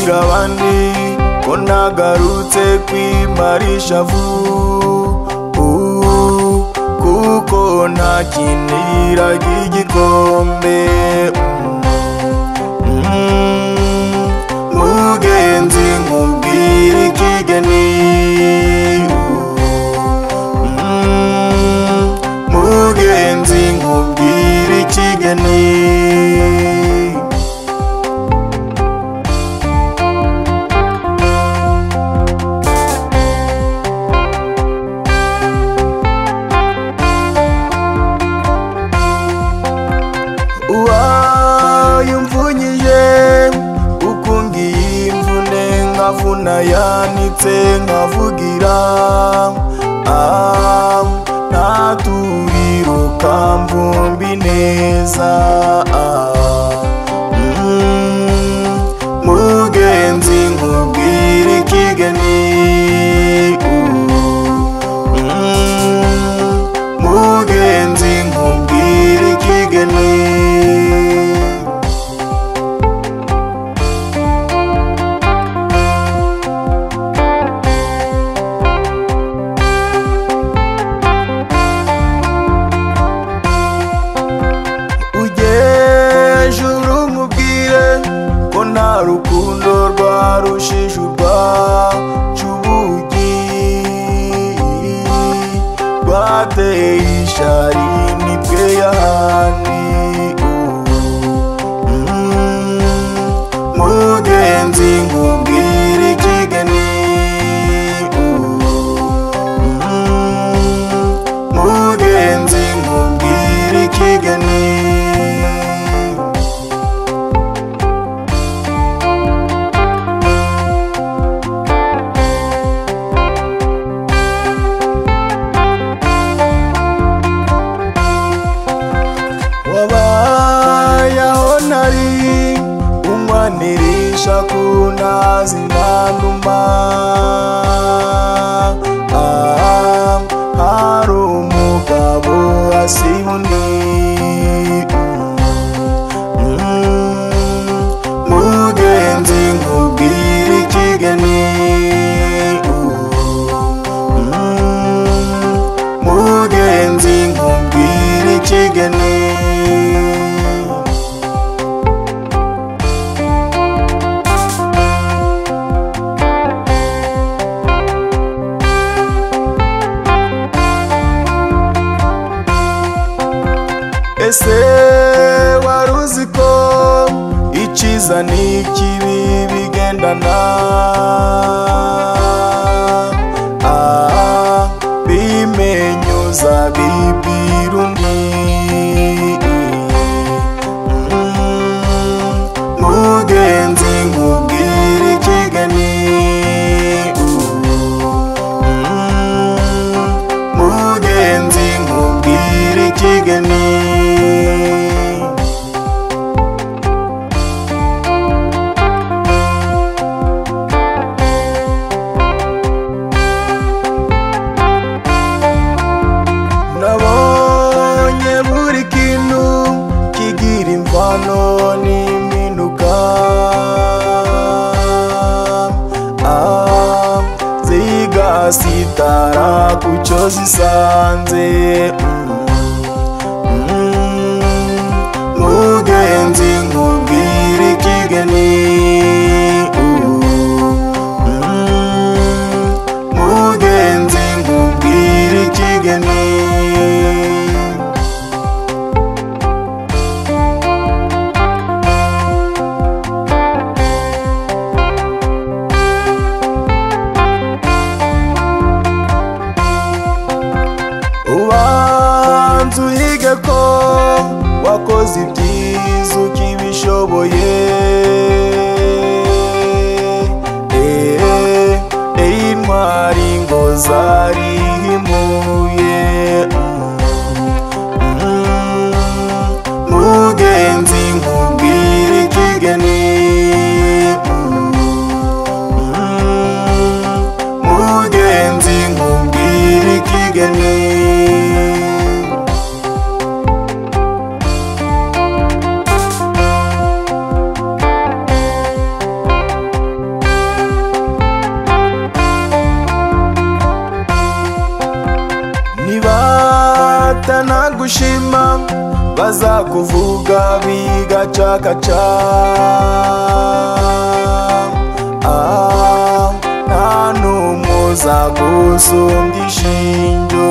kubwira abandi ko nagarutse kwimarisha kuko ntakiniraga igikombe. Mugenzi nkubwira ikigeni, mugenzi nkubwira ikigeni. Uwayumvunyije ukungiye imvune nkavuna yanitse nkavugira, ntaturiro kamvumbi neza. Mugenzi nkubwira ikigeni, mugenzi nkubwira ikigeni. Ujejuru nkubwire ko nta rukundo rwarushije urwacu ubugi, rwateye ishari nitwe yahani. Mugenzi nkubwira ikigeni, mugenzi nkubwira ikigeni. Wabayaho nari umwanirisha kunazi nanduma, hari umugabo asiba undi. Mugenzi nkubwira ikigeni, mugenzi nkubwira ikigeni. Ese wari uzi ko icyiza n'ikibi bigendana, bimenyuza bibwira undi. Mugenzi nkubwira ikigeni, mugenzi nkubwira ikigeni. Nabonye buri kintu kigira imvano n'impinduka, zigasitara ku cyo zisanze. Mugenzi nkubwira ikigeni, mugenzi nkubwira ikigeni. Ubanza uhige ko wakoze ibyiza ukibishoboye. Intwari ngo zarihimuye. Mugenzi nkubwira ikigeni, mugenzi nkubwira ikigeni. bazakuvuga bigacakaca. Nta n'umwe uzagusumbya ishinjo.